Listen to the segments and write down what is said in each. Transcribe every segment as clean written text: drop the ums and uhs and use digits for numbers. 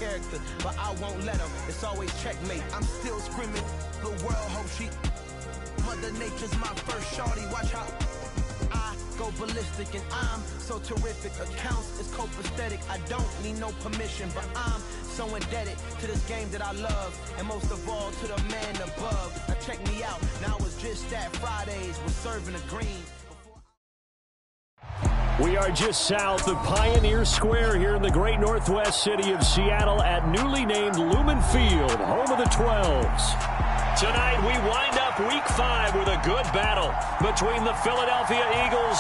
character, but I won't let them. It's always checkmate. I'm still screaming, the world hope she. Mother Nature's my first shorty. Watch how I go ballistic, and I'm so terrific. Accounts is copacetic. I don't need no permission, but I'm so indebted to this game that I love, and most of all to the man above. Now check me out. Now it's just that Fridays we're serving the green. We are just south of Pioneer Square here in the great northwest city of Seattle at newly named Lumen Field, home of the 12s. Tonight we wind up Week 5 with a good battle between the Philadelphia Eagles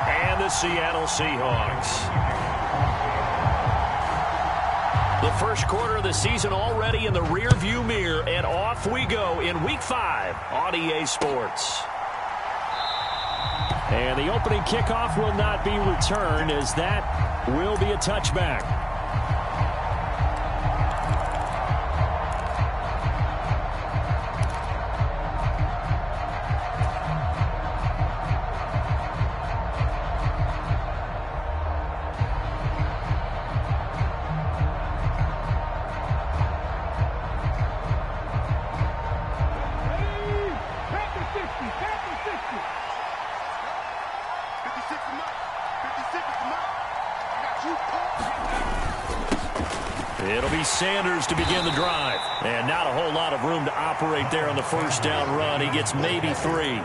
and the Seattle Seahawks. The first quarter of the season already in the rearview mirror, and off we go in Week 5 on EA Sports. And the opening kickoff will not be returned, as that will be a touchback. It'll be Sanders to begin the drive. And not a whole lot of room to operate there on the first down run. He gets maybe 3.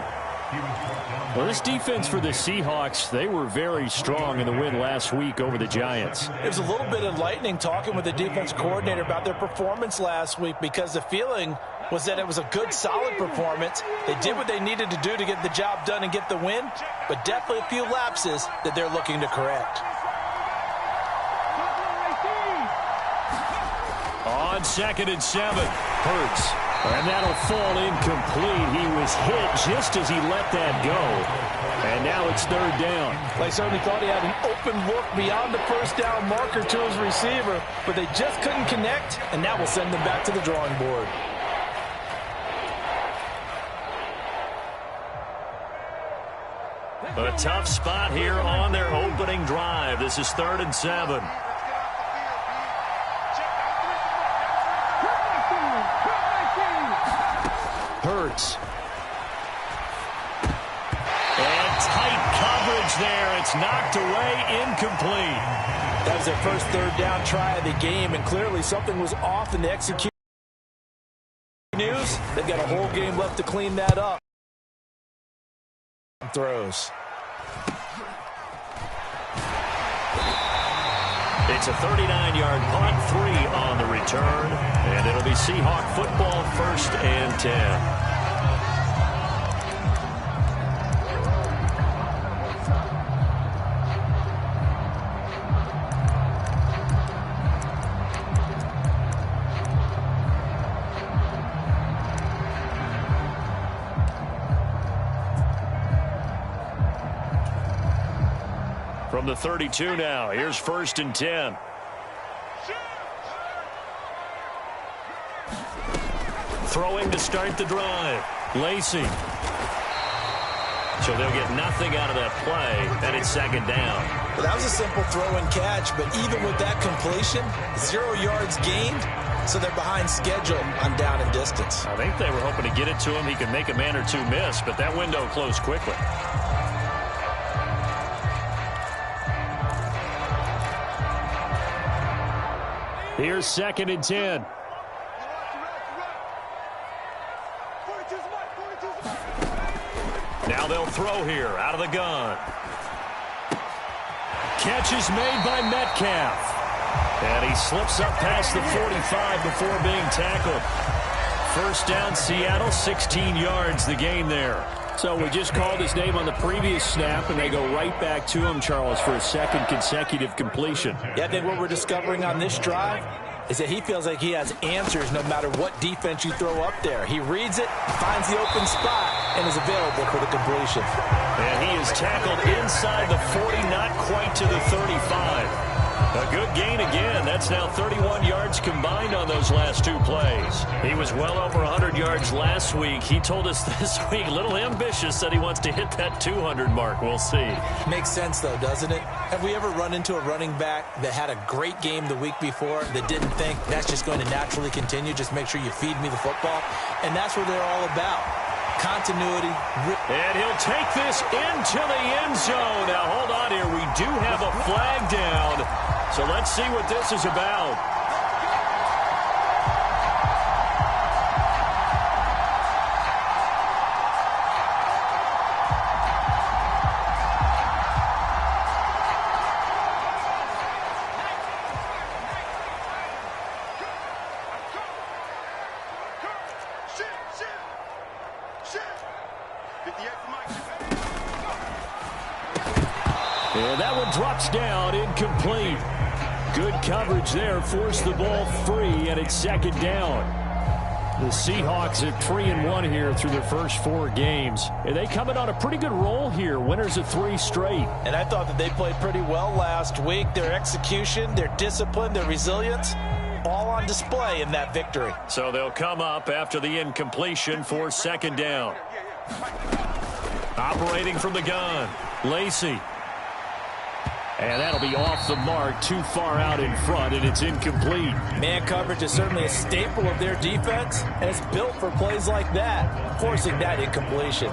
Well, this defense for the Seahawks, they were very strong in the win last week over the Giants. It was a little bit enlightening talking with the defense coordinator about their performance last week, because the feeling was that it was a good, solid performance. They did what they needed to do to get the job done and get the win, but definitely a few lapses that they're looking to correct. On 2nd and 7, Hurts. And that'll fall incomplete. He was hit just as he let that go. And now it's 3rd down. Lysoni thought he had an open look beyond the first down marker to his receiver, but they just couldn't connect, and that will send them back to the drawing board. A tough spot here on their opening drive. This is 3rd and 7. Hurts. And tight coverage there. It's knocked away, incomplete. That was their first 3rd down try of the game, and clearly something was off in the execution. News, they've got a whole game left to clean that up. Throws. It's a 39-yard punt, 3 on the return, and it'll be Seahawk football, 1st and 10. From the 32 now, here's 1st and 10. Throwing to start the drive. Lacey. So they'll get nothing out of that play, and it's 2nd down. Well, that was a simple throw and catch, but even with that completion, 0 yards gained, so they're behind schedule on down and distance. I think they were hoping to get it to him. He could make a man or two miss, but that window closed quickly. Here's 2nd and 10. Now they'll throw here out of the gun. Catch is made by Metcalf. And he slips up past the 45 before being tackled. 1st down, Seattle, 16 yards the gain there. So we just called his name on the previous snap, and they go right back to him, Charles, for a 2nd consecutive completion. Yeah, I think what we're discovering on this drive is that he feels like he has answers no matter what defense you throw up there. He reads it, finds the open spot, and is available for the completion. And he is tackled inside the 40, not quite to the 35. A good gain again. That's now 31 yards combined on those last two plays. He was well over 100 yards last week. He told us this week, a little ambitious, said he wants to hit that 200 mark. We'll see. Makes sense, though, doesn't it? Have we ever run into a running back that had a great game the week before that didn't think that's just going to naturally continue? Just make sure you feed me the football. And that's what they're all about. Continuity. And he'll take this into the end zone. Now, hold on here. We do have a flag down. So let's see what this is about. And that one drops down, incomplete. Good coverage there, forced the ball free, and it's second down. The Seahawks at 3-1 here through their first 4 games. And they coming on a pretty good roll here, winners of 3 straight. And I thought that they played pretty well last week. Their execution, their discipline, their resilience, all on display in that victory. So they'll come up after the incompletion for second down. Operating from the gun, Lacey. And that'll be off the mark, too far out in front, and it's incomplete. Man coverage is certainly a staple of their defense, and it's built for plays like that, forcing that incompletion.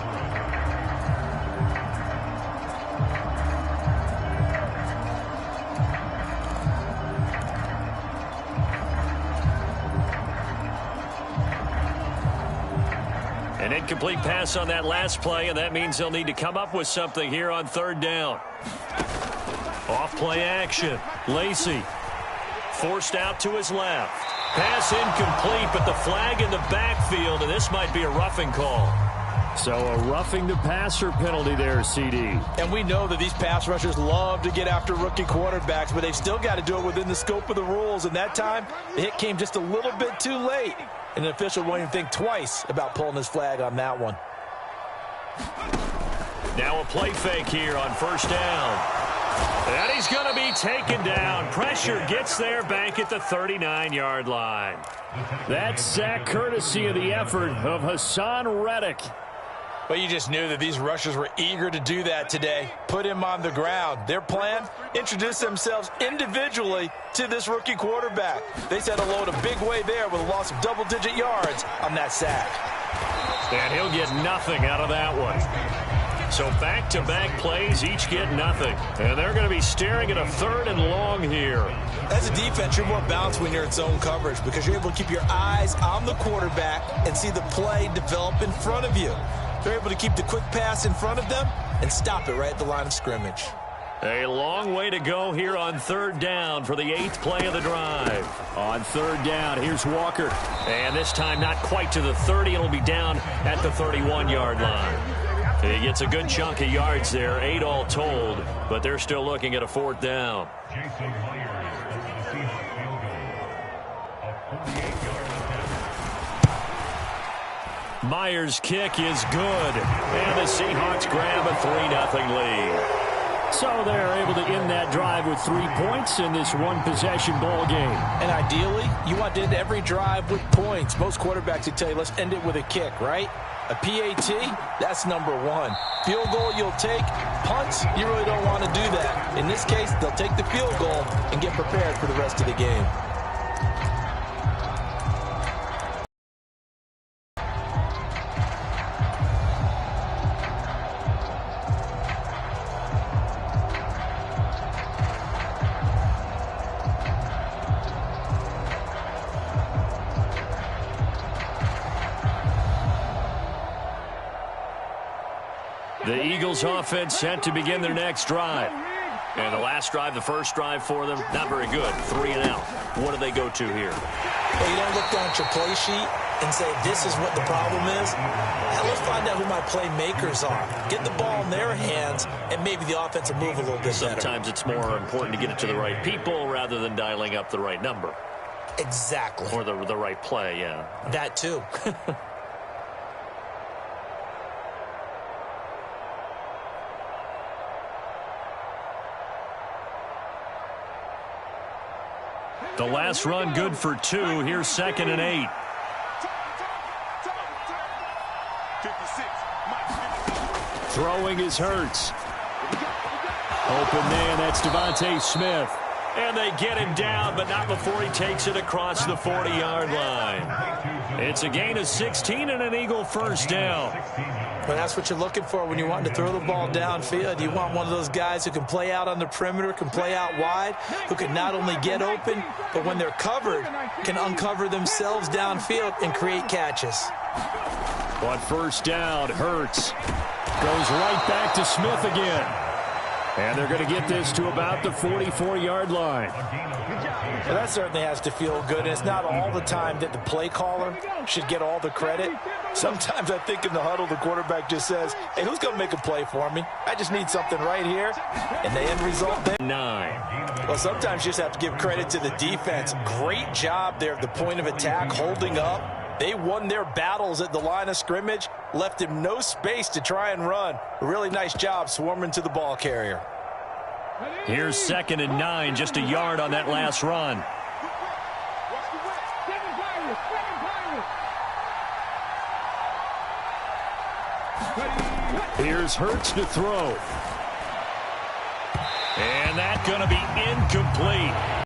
An incomplete pass on that last play, and that means they'll need to come up with something here on third down. Off play action. Lacey forced out to his left. Pass incomplete, but the flag in the backfield, and this might be a roughing call. So a roughing the passer penalty there, CD. And we know that these pass rushers love to get after rookie quarterbacks, but they've still got to do it within the scope of the rules. And that time, the hit came just a little bit too late. And an official won't even think twice about pulling his flag on that one. Now a play fake here on first down. And he's going to be taken down. Pressure gets there back at the 39-yard line. That's sack courtesy of the effort of Hassan Reddick. But you just knew that these rushers were eager to do that today. Put him on the ground. Their plan, introduce themselves individually to this rookie quarterback. They set a load a big way there with a loss of double-digit yards on that sack. And he'll get nothing out of that one. So back-to-back plays, each get nothing. And they're going to be staring at a 3rd and long here. As a defense, you're more balanced when you're in zone coverage because you're able to keep your eyes on the quarterback and see the play develop in front of you. They're able to keep the quick pass in front of them and stop it right at the line of scrimmage. A long way to go here on third down for the 8th play of the drive. On third down, here's Walker. And this time not quite to the 30. It'll be down at the 31-yard line. He gets a good chunk of yards there, 8 all told, but they're still looking at a 4th down. Myers' kick is good, and the Seahawks grab a 3-0 lead. So they're able to end that drive with 3 points in this one-possession ball game. And ideally, you want to end every drive with points. Most quarterbacks would tell you, let's end it with a kick, right? A PAT, that's number 1. Field goal you'll take. Punts, you really don't want to do that. In this case, they'll take the field goal and get prepared for the rest of the game. The Eagles offense set to begin their next drive. And the last drive, the first drive for them, not very good. 3 and out. What do they go to here? Well, you don't look down at your play sheet and say, this is what the problem is. Now let's find out who my playmakers are. Get the ball in their hands, and maybe the offense will move a little bit better. Sometimes it's more important to get it to the right people rather than dialing up the right number. Exactly. Or the right play, yeah. That too. The last run good for 2. Here's 2nd and 8. Throwing is Hurts. Open man, that's Devontae Smith. And they get him down, but not before he takes it across the 40-yard line. It's a gain of 16 and an Eagle first down. But that's what you're looking for when you want to throw the ball downfield. You want one of those guys who can play out on the perimeter, can play out wide, who can not only get open, but when they're covered, can uncover themselves downfield and create catches. But first down, Hurts goes right back to Smith again. And they're going to get this to about the 44-yard line. Well, that certainly has to feel good. And it's not all the time that the play caller should get all the credit. Sometimes I think in the huddle, the quarterback just says, hey, who's going to make a play for me? I just need something right here. And the end result there. 9. Well, sometimes you just have to give credit to the defense. Great job there at the point of attack, holding up. They won their battles at the line of scrimmage, left him no space to try and run. A really nice job swarming to the ball carrier. Here's 2nd and 9, just a yard on that last run. Here's Hurts to throw. And that's going to be incomplete.